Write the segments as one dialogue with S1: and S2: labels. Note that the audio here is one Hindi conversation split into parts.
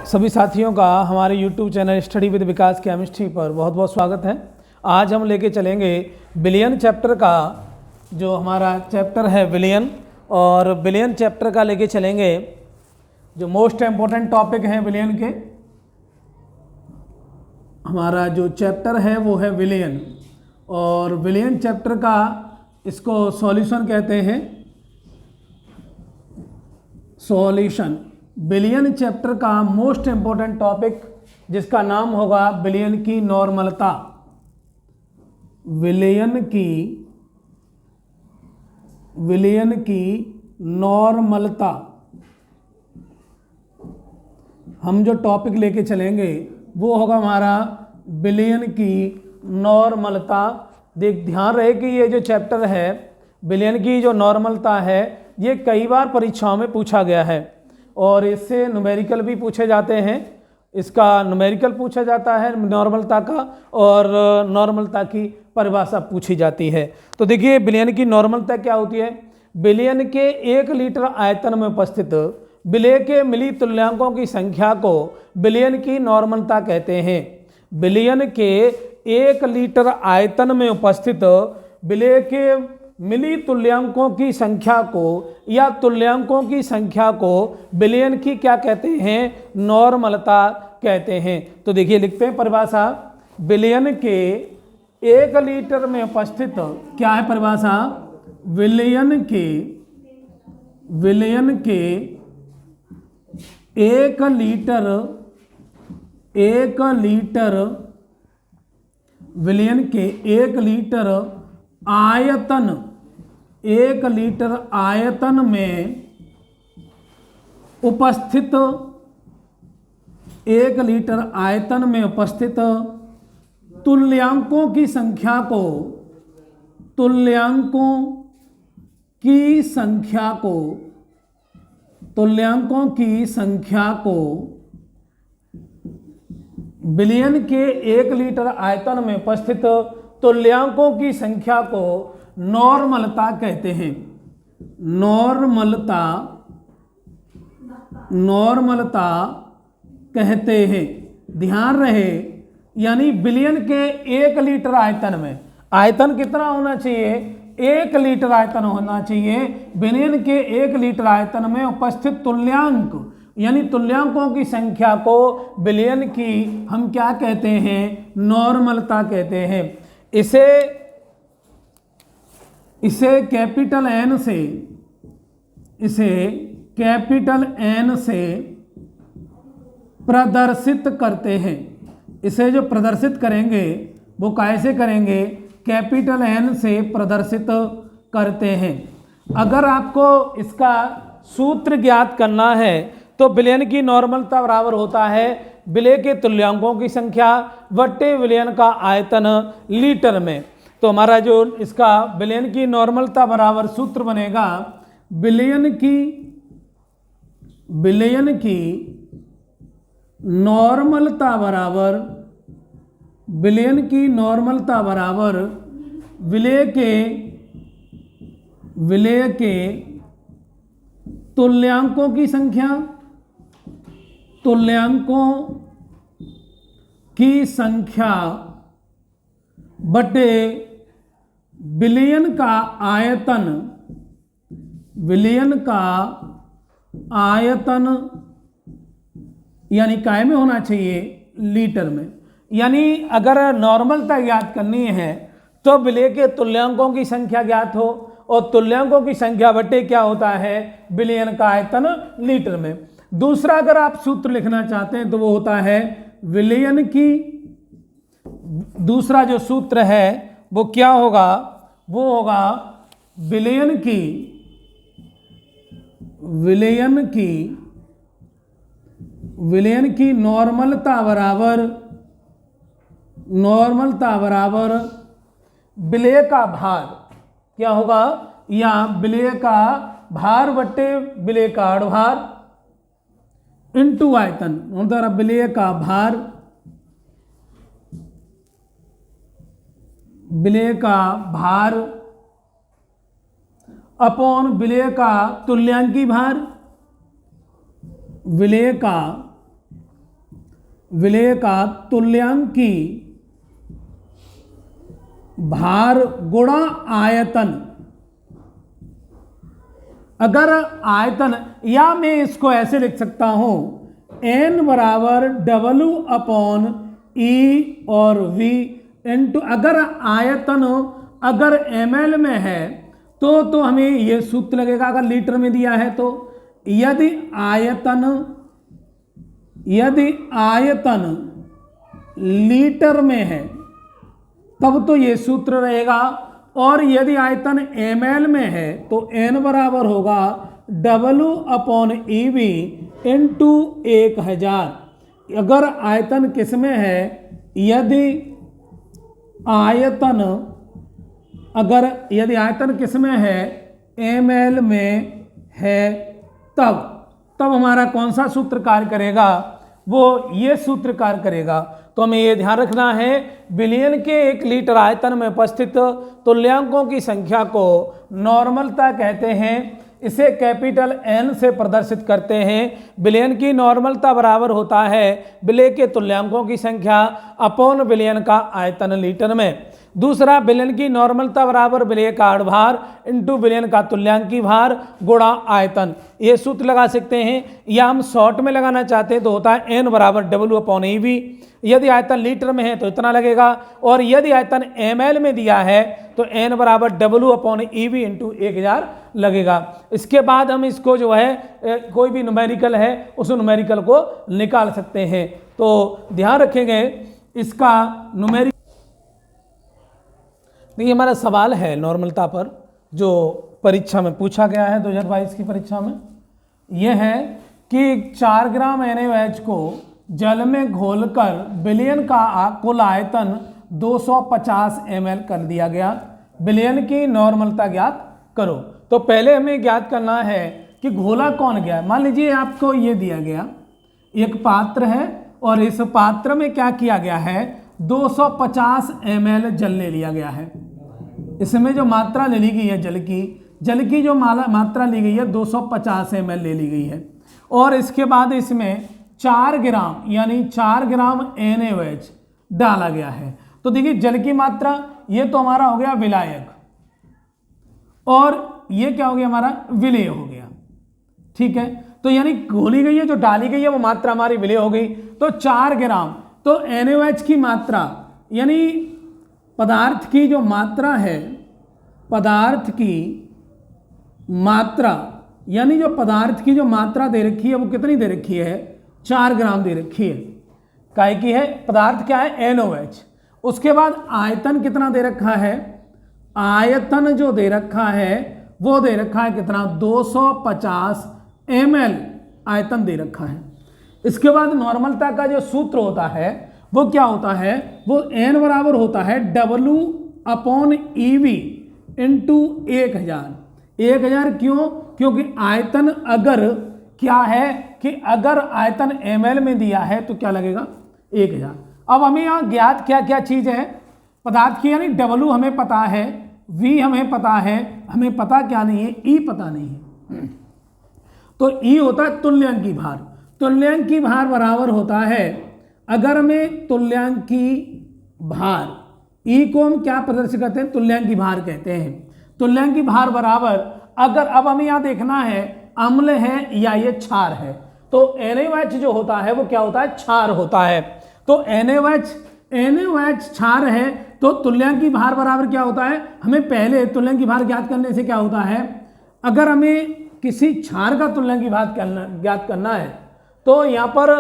S1: सभी साथियों का हमारे YouTube channel study with Vikas chemistry पर बहुत बहुत स्वागत है। आज हम लेके चलेंगे विलियन चैप्टर का, जो हमारा चैप्टर है विलियन, और विलियन चैप्टर का लेके चलेंगे जो मोस्ट इम्पोर्टेंट टॉपिक हैं विलियन के। हमारा जो चैप्टर है वो है विलियन, और विलियन चैप्टर का इसको सॉल्यूशन कहते हैं। सॉल्यूशन विलियन चैप्टर का मोस्ट इम्पोर्टेंट टॉपिक जिसका नाम होगा विलियन की नॉर्मलता। विलियन की नॉर्मलता हम जो टॉपिक लेके चलेंगे वो होगा हमारा विलियन की नॉर्मलता। ध्यान रहे कि ये जो चैप्टर है विलियन की जो नॉर्मलता है ये कई बार परीक्षाओं में पूछा गया है, और इससे न्यूमेरिकल भी पूछे जाते हैं। इसका न्यूमेरिकल पूछा जाता है नॉर्मलता का, और नॉर्मलता की परिभाषा पूछी जाती है। तो देखिए विलियन की नॉर्मलता क्या होती है। विलियन के 1 लीटर आयतन में उपस्थित विलेय के मिली तुल्यांकों की संख्या को विलियन की नॉर्मलता कहते हैं। विलियन के 1 लीटर आयतन में उपस्थित विलेय के मिली तुल्यांकों की संख्या को या तुल्यांकों की संख्या को विलियन की क्या कहते हैं, नॉर्मलता कहते हैं। तो देखिए लिखते हैं परिभाषा। विलियन के 1 लीटर में उपस्थित क्या है परिभाषा। विलियन के 1 लीटर विलियन के 1 लीटर आयतन, 1 लीटर आयतन में उपस्थित, 1 लीटर आयतन में उपस्थित तुल्यांकों की संख्या को, तुल्यांकों की संख्या को विलियन के 1 लीटर आयतन में उपस्थित तुल्यांकों की संख्या को नॉर्मलता कहते हैं। नॉर्मलता कहते हैं। ध्यान रहे, यानी विलियन के 1 लीटर आयतन में, आयतन कितना होना चाहिए, 1 लीटर आयतन होना चाहिए। विलियन के 1 लीटर आयतन में उपस्थित तुल्यांक यानी तुल्यांकों की संख्या को विलियन की हम क्या कहते हैं, नॉर्मलता कहते हैं। इसे कैपिटल एन से प्रदर्शित करते हैं। इसे जो प्रदर्शित करेंगे वो कैसे करेंगे, कैपिटल एन से प्रदर्शित करते हैं। अगर आपको इसका सूत्र ज्ञात करना है तो विलियन की नॉर्मलता बराबर होता है विलेय के तुल्यांकों की संख्या बट्टे विलियन का आयतन लीटर में। तो हमारा जो इसका विलियन की नॉर्मलता बराबर सूत्र बनेगा, विलियन की नॉर्मलता बराबर, विलियन की नॉर्मलता बराबर विलेय के तुल्यांकों की संख्या, तुल्यांकों की संख्या बटे विलियन का आयतन, विलियन का आयतन यानी काय में होना चाहिए, लीटर में। यानी अगर नॉर्मलता ज्ञात करनी है तो विलेय के तुल्यांकों की संख्या ज्ञात हो, और तुल्यांकों की संख्या बटे क्या होता है, विलियन का आयतन लीटर में। दूसरा अगर आप सूत्र लिखना चाहते हैं तो वो होता है विलियन की, दूसरा जो सूत्र है वो क्या होगा, वो होगा विलियन की नॉर्मलता बराबर विलेय का भार। क्या होगा, या विलेय का भार बट्टे विलेय का आधार इंटू आयतन, मतलब विलेय का भार, विलेय का भार अपॉन विलेय का तुल्यांकी भार, विलेय का विलेय का तुल्यांकी भार गुणा आयतन। अगर आयतन, या मैं इसको ऐसे लिख सकता हूं, n बराबर W अपॉन E और V इंटू, अगर आयतन अगर ml में है तो हमें ये सूत्र लगेगा। अगर लीटर में दिया है तो यदि आयतन लीटर में है तब तो ये सूत्र रहेगा, और यदि आयतन ml में है तो n बराबर होगा W अपॉन EV इंटू 1000। अगर आयतन किस में है, यदि आयतन किस में है, ml में है, तब हमारा कौन सा सूत्र कार्य करेगा, वो ये सूत्र कार्य करेगा। तो हमें ये ध्यान रखना है, बिलियन के 1 लीटर आयतन में उपस्थित तुल्यांकों की संख्या को नॉर्मलता कहते हैं। इसे कैपिटल N से प्रदर्शित करते हैं। बिलियन की नॉर्मलता बराबर होता है विलेय के तुल्यांकों की संख्या अपॉन बिलियन का आयतन लीटर में। दूसरा, बिलियन की नॉर्मलता बराबर विलेय का अणुभार इंटू बिलियन का तुल्यांकी भार गुणा आयतन। ये सूत्र लगा सकते हैं, या हम शॉर्ट में लगाना चाहते हैं तो होता है n बराबर W अपॉन EV। यदि आयतन लीटर में है तो इतना लगेगा, और यदि आयतन ml में दिया है तो n बराबर W अपॉन EV इंटू 1000 लगेगा। इसके बाद हम इसको जो है कोई भी न्यूमेरिकल है उस न्यूमेरिकल को निकाल सकते हैं। तो ध्यान रखेंगे इसका न्यूमेरिकल। देखिए, हमारा सवाल है नॉर्मलता पर जो परीक्षा में पूछा गया है 2022 की परीक्षा में। यह है कि 4 ग्राम NaOH को जल में घोलकर बिलियन का कुल आयतन 250 ml कर दिया गया। बिलियन की नॉर्मलता ज्ञात करो। तो पहले हमें ज्ञात करना है कि घोला कौन गया। मान लीजिए आपको ये दिया गया, एक पात्र है और इस पात्र में क्या किया गया है, 250 ml जल ले लिया गया है। इसमें जो मात्रा ले ली गई है जल की जो मात्रा ली गई है 250 ml ले ली गई है, और इसके बाद इसमें 4 ग्राम यानी 4 ग्राम NaOH डाला गया है। तो देखिए, जल की मात्रा ये तो हमारा हो गया विलायक, और ये क्या हो गया, हमारा विलेय हो गया। ठीक है, तो यानी घोली गई है, जो डाली गई है वो मात्रा हमारी विलेय हो गई। तो 4 ग्राम, तो NaOH की मात्रा यानी पदार्थ की जो मात्रा है, पदार्थ की मात्रा यानी जो पदार्थ की जो मात्रा दे रखी है वो कितनी दे रखी है, 4 ग्राम दे रखी है। काय की है, पदार्थ क्या है, NaOH। उसके बाद आयतन कितना दे रखा है, आयतन जो दे रखा है वो दे रखा है कितना, 250 ml आयतन दे रखा है। इसके बाद नॉर्मलता का जो सूत्र होता है वो क्या होता है, वो n बराबर होता है W अपॉन EV इंटू 1000। क्यों, क्योंकि आयतन अगर क्या है कि अगर आयतन ml में दिया है तो क्या लगेगा, 1000। अब हमें यहाँ ज्ञात क्या क्या चीज़ है पदार्थ की, यानी W हमें पता है, V हमें पता है, हमें पता क्या नहीं है, E पता नहीं है। तो E होता है तुल्यांकी भार। तुल्यांकी भार बराबर होता है, अगर हमें तुल्यांकी भार, E को हम क्या प्रदर्शित करते हैं, तुल्यांकी भार कहते हैं। तुल्यांकी भार बराबर, अगर अब हमें यहाँ देखना है अम्ल है या ये क्षार है, तो NaOH जो होता है वो क्या होता है, क्षार होता है। तो NaOH क्षार है, तो तुल्यांकी भार बराबर क्या होता है, हमें पहले तुल्यांकी भार ज्ञात करने से क्या होता है, अगर हमें किसी क्षार का तुल्यांकी भार ज्ञात करना है तो यहाँ पर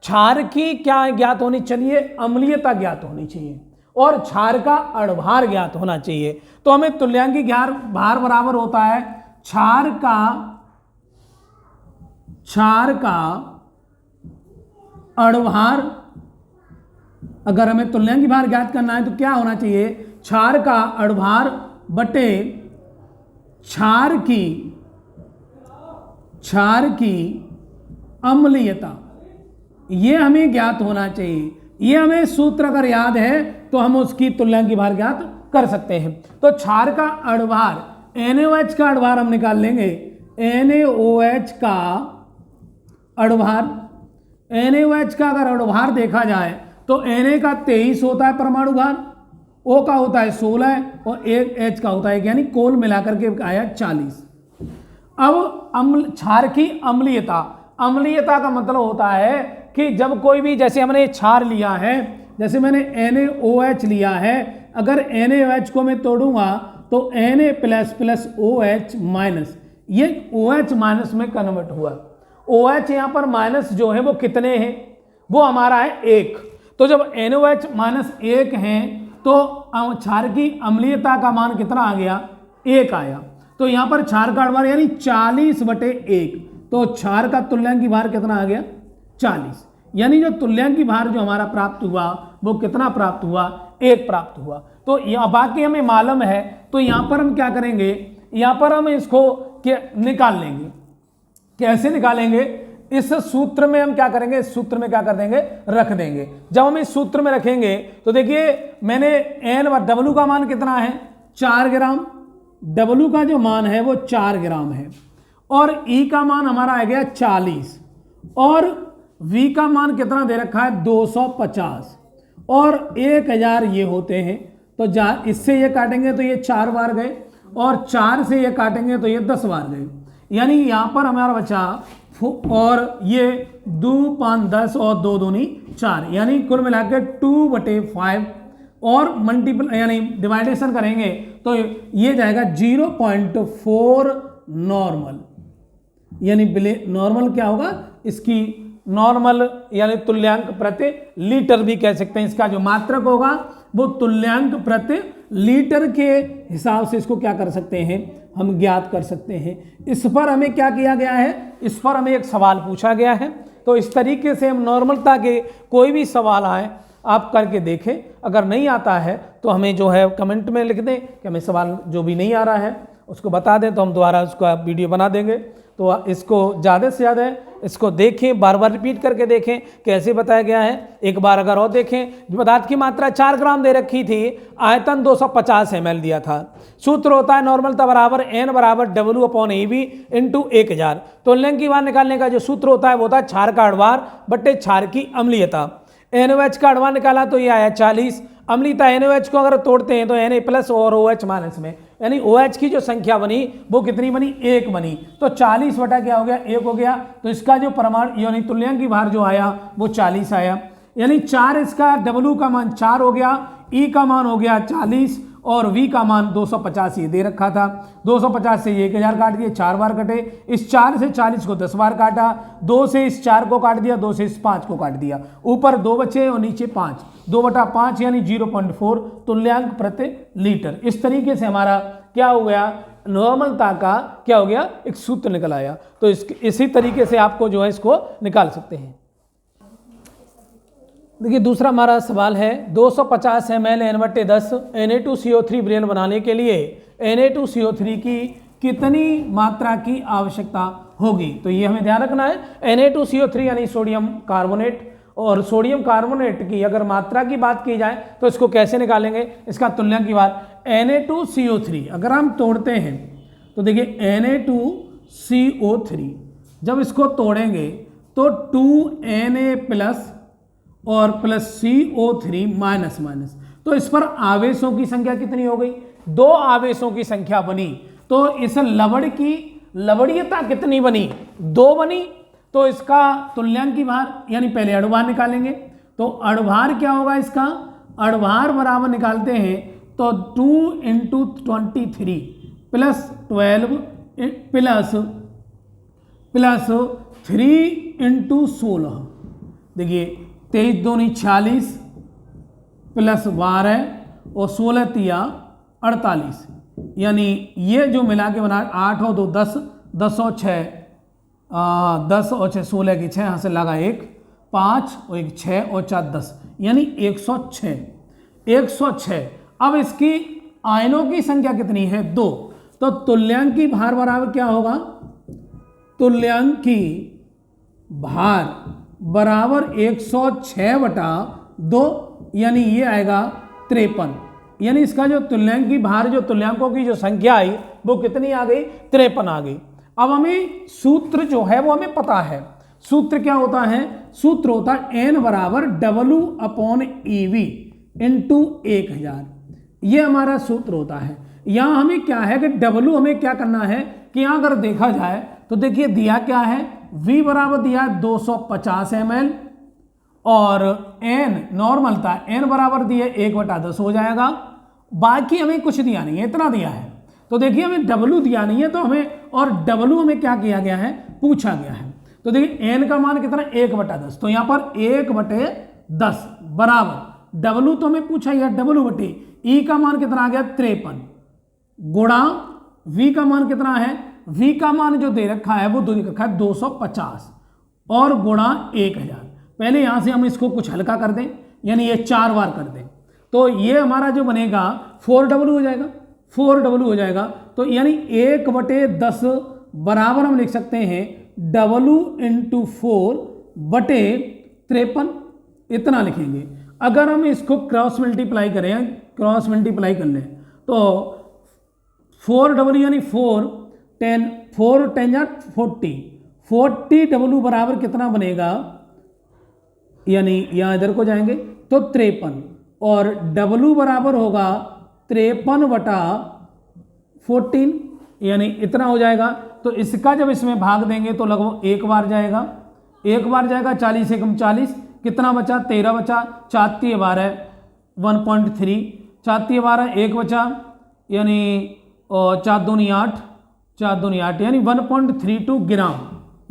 S1: क्षार की क्या ज्ञात होनी चाहिए, अम्लीयता ज्ञात होनी चाहिए, और क्षार का अणुभार ज्ञात होना चाहिए। तो हमें तुल्यांकी भार बराबर होता है क्षार का अणुभार। अगर हमें तुल्यांकी भार ज्ञात करना है तो क्या होना चाहिए, क्षार का अणुभार बटे क्षार की अम्लीयता, ये हमें ज्ञात होना चाहिए। ये हमें सूत्र अगर याद है तो हम उसकी तुल्यांकी भार ज्ञात कर सकते हैं। तो क्षार का अणुभार, NaOH का अणुभार हम निकाल लेंगे, NaOH का अणुभार NaOH का अगर अणुभार देखा जाए तो Na का 23 होता है परमाणु भार, O का होता है 16 और एक H का होता है, यानी कोल मिलाकर के आया 40। अब क्षार की अम्लीयता, अम्लीयता का मतलब होता है कि जब कोई भी, जैसे हमने क्षार लिया है, जैसे मैंने NaOH लिया है, अगर NaOH को मैं तोड़ूंगा तो Na plus plus OH minus, ये OH माइनस में कन्वर्ट हुआ। OH यहाँ पर माइनस जो है वो कितने हैं, वो हमारा है 1। तो जब NaOH माइनस 1 है तो क्षार की अम्लीयता का मान कितना आ गया, 1 आया। तो यहाँ पर क्षार का अणुभार यानी 40/1, तो क्षार का तुल्यांकी भार कितना आ गया, 40। यानी जो तुल्यांकी भार जो हमारा प्राप्त हुआ वो कितना प्राप्त हुआ, 1 प्राप्त हुआ। तो यहाँ बाकी हमें मालूम है, तो यहाँ पर हम क्या करेंगे, यहाँ पर हम इसको निकाल लेंगे। कैसे निकालेंगे, इस सूत्र में हम क्या करेंगे, इस सूत्र में क्या कर देंगे, रख देंगे। जब हम इस सूत्र में रखेंगे तो देखिए मैंने W का मान कितना है, 4 ग्राम, W का जो मान है वो 4 ग्राम है, और E का मान हमारा आ गया 40, और V का मान कितना दे रखा है 250, और 1000 ये होते हैं। तो इससे ये काटेंगे तो ये 4 बार गए, और 4 से ये काटेंगे तो ये 10 बार गए, यानी यहाँ पर हमारा बचा, और ये 2 5 10 और 2 दूनी 4, यानी कुल मिलाकर 2/5, और मल्टीपल यानी डिवाइडेशन करेंगे तो ये जाएगा 0.4 नॉर्मल, यानी नॉर्मल क्या होगा, इसकी नॉर्मल यानी तुल्यांक प्रति लीटर भी कह सकते हैं। इसका जो मात्रक होगा वो तुल्यांक प्रति लीटर के हिसाब से इसको क्या कर सकते हैं, हम ज्ञात कर सकते हैं। इस पर हमें क्या किया गया है, इस पर हमें एक सवाल पूछा गया है। तो इस तरीके से हम नॉर्मलता के कोई भी सवाल आए आप करके देखें, अगर नहीं आता है तो हमें जो है कमेंट में लिख दें कि हमें सवाल जो भी नहीं आ रहा है उसको बता दें, तो हम दोबारा उसका वीडियो बना देंगे। तो इसको ज़्यादा से ज़्यादा इसको देखें, बार बार रिपीट करके देखें कैसे बताया गया है। एक बार अगर और देखें, पदार्थ की मात्रा 4 ग्राम दे रखी थी, आयतन 250 ml दिया था। सूत्र होता है नॉर्मलता बराबर N बराबर W/AB × 1000। तुल्यांकी भार निकालने का जो सूत्र होता है वो होता है क्षार का अणुभार बट्टे क्षार की अम्लीयता। NaOH का अणुभार निकाला तो ये आया 40, अम्लीयता NaOH को अगर तोड़ते हैं तो Na प्लस और OH माइनस में, यानी OH की जो संख्या बनी वो कितनी बनी, 1 बनी। तो 40 बटा क्या हो गया, 1 हो गया। तो इसका जो परमाणु यानी तुल्यांकी भार जो आया वो 40 आया, यानी 4, इसका W का मान 4 हो गया, E का मान हो गया 40, और V का मान 250 ये दे रखा था। 250 से ये 1000 काट दिए, 4 बार कटे। इस 4 से 40 को 10 बार काटा, 2 से इस 4 को काट दिया, 2 से इस 5 को काट दिया, ऊपर 2 बचे और नीचे 5, 2/5 यानी 0.4 तुल्यांक प्रति लीटर। इस तरीके से हमारा क्या हो गया, नॉर्मलता का क्या हो गया, एक सूत्र निकल आया। तो इसी तरीके से आपको जो है इसको निकाल सकते हैं। देखिए दूसरा हमारा सवाल है, 250 ml N/10 Na2CO3 विलयन बनाने के लिए Na2CO3 की कितनी मात्रा की आवश्यकता होगी। तो ये हमें ध्यान रखना है। Na2CO3 यानी सोडियम कार्बोनेट, और सोडियम कार्बोनेट की अगर मात्रा की बात की जाए तो इसको कैसे निकालेंगे, इसका तुल्यांकी भार Na2CO3 अगर हम तोड़ते हैं तो देखिए Na2CO3 जब इसको तोड़ेंगे तो 2Na प्लस और प्लस CO3 माइनस माइनस, तो इस पर आवेशों की संख्या कितनी हो गई, 2 आवेशों की संख्या बनी। तो इस लवण की लवणीयता कितनी बनी, 2 बनी। तो इसका तुल्यांकी भार यानी पहले अणुभार निकालेंगे, तो अणुभार क्या होगा, इसका अणुभार बराबर निकालते हैं तो 2 × 23 प्लस 12 प्लस 3 × 16, देखिए 23 दूनी 40 प्लस 12 और 16 तिया 48, यानी ये जो मिला के बना 8 और 2 10, 10 और 6 10 और 6 16 की 6 यहाँ से लगा 1 5 और 1 6 और 4 10, यानी 106। अब इसकी आयनों की संख्या कितनी है, 2। तो तुल्यांकी भार बराबर क्या होगा, तुल्यांकी भार बराबर 106/2, यानी ये आएगा 53, यानी इसका जो तुल्यांकी भार, जो तुल्यांकों की जो संख्या आई वो कितनी आ गई, 53 आ गई। अब हमें सूत्र जो है वो हमें पता है, सूत्र क्या होता है? सूत्र होता है n बराबर W/EV इंटू 1000। ये हमारा सूत्र होता है। यहां हमें क्या है कि W हमें क्या करना है कि यहां अगर देखा जाए तो देखिए दिया क्या है, V बराबर दिया है 250 ml और n नॉर्मल था, n बराबर दिया 1/10 हो जाएगा। बाकी हमें कुछ दिया नहीं है, इतना दिया है। तो देखिए हमें W दिया नहीं है तो हमें, और W हमें क्या किया गया है, पूछा गया है। तो देखिए n का मान कितना, 1/10, तो यहां पर 1/10 बराबर W तो हमें पूछा ही है, W/E का मान कितना आ गया 53 गुणा V का मान कितना है, V का मान जो दे रखा है वो दे रखा है 250 और गुणा 1000। पहले यहां से हम इसको कुछ हल्का कर दें, यानी ये 4 बार कर दें, तो ये हमारा जो बनेगा 4W हो जाएगा, 4W हो जाएगा। तो यानी 1/10 बराबर हम लिख सकते हैं W × 4/53, इतना लिखेंगे। अगर हम इसको क्रॉस मल्टीप्लाई करें, क्रॉस मल्टीप्लाई कर लें तो 4W यानी 4 40W बराबर कितना बनेगा, यानी यहाँ इधर को जाएंगे तो 53 और W बराबर होगा 53/14 यानी इतना हो जाएगा। तो इसका जब इसमें भाग देंगे तो लगभग एक बार जाएगा, 40 से कम 40, कितना बचा 13 बचा, 4 12 1.3, 4 12 1 बचा, यानी 4 दूनी 8, 4 दूनी 8 यानी 1.32 ग्राम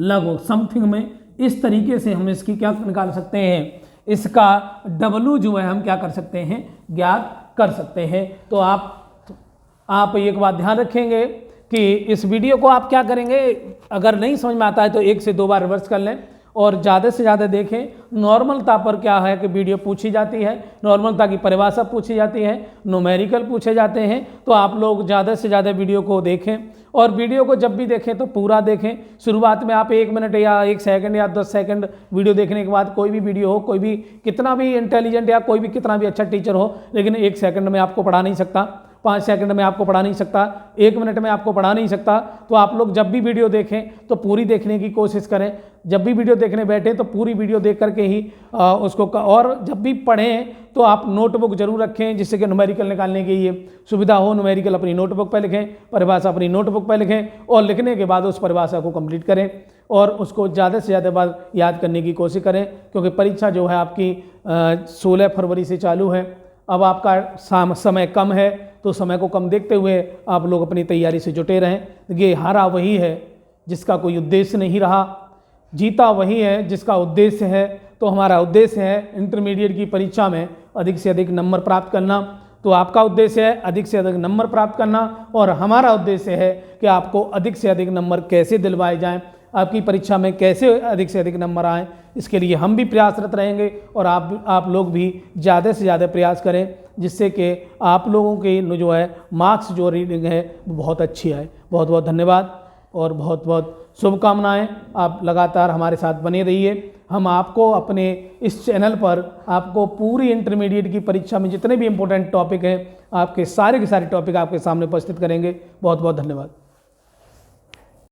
S1: लगभग समथिंग में। इस तरीके से हम इसकी क्या निकाल सकते हैं, इसका W जो है हम क्या कर सकते हैं, ज्ञात कर सकते हैं। तो आप एक बात ध्यान रखेंगे कि इस वीडियो को आप क्या करेंगे, अगर नहीं समझ में आता है तो 1 से 2 बार रिवर्स कर लें और ज़्यादा से ज़्यादा देखें। नॉर्मलता पर क्या है कि वीडियो पूछी जाती है, नॉर्मलता की परिभाषा पूछी जाती है, न्यूमेरिकल पूछे जाते हैं। तो आप लोग ज़्यादा से ज़्यादा वीडियो को देखें और वीडियो को जब भी देखें तो पूरा देखें। शुरुआत में आप 1 मिनट या 1 सेकंड या 10 सेकंड वीडियो देखने के बाद कोई भी वीडियो हो, कोई भी कितना भी इंटेलिजेंट या कोई भी कितना भी अच्छा टीचर हो, लेकिन 1 सेकंड में आपको पढ़ा नहीं सकता, 5 सेकंड में आपको पढ़ा नहीं सकता, 1 मिनट में आपको पढ़ा नहीं सकता। तो आप लोग जब भी वीडियो देखें तो पूरी देखने की कोशिश करें। जब भी वीडियो देखने बैठे तो पूरी वीडियो देख करके ही उसको और जब भी पढ़ें तो आप नोटबुक जरूर रखें, जिससे कि न्यूमेरिकल निकालने की ये सुविधा हो। न्यूमेरिकल अपनी नोटबुक पर लिखें, परिभाषा अपनी नोटबुक पर लिखें और लिखने के बाद उस परिभाषा को कंप्लीट करें और उसको ज़्यादा से ज़्यादा बार याद करने की कोशिश करें, क्योंकि परीक्षा जो है आपकी 16 फरवरी से चालू है। अब आपका समय कम है तो समय को कम देखते हुए आप लोग अपनी तैयारी से जुटे रहें। ये हारा वही है जिसका कोई उद्देश्य नहीं रहा, जीता वही है जिसका उद्देश्य है। तो हमारा उद्देश्य है इंटरमीडिएट की परीक्षा में अधिक से अधिक नंबर प्राप्त करना। तो आपका उद्देश्य है अधिक से अधिक नंबर प्राप्त करना और हमारा उद्देश्य है कि आपको अधिक से अधिक नंबर कैसे दिलवाए जाएं, आपकी परीक्षा में कैसे अधिक से अधिक नंबर आएँ, इसके लिए हम भी प्रयासरत रहेंगे और आप लोग भी ज़्यादा से ज़्यादा प्रयास करें, जिससे कि आप लोगों के जो है मार्क्स जो रीडिंग है वो बहुत अच्छी आए। बहुत बहुत धन्यवाद और बहुत बहुत शुभकामनाएं। आप लगातार हमारे साथ बने रहिए। हम आपको अपने इस चैनल पर आपको पूरी इंटरमीडिएट की परीक्षा में जितने भी इम्पोर्टेंट टॉपिक हैं, आपके सारे के सारे टॉपिक आपके सामने उपस्थित करेंगे। बहुत बहुत धन्यवाद।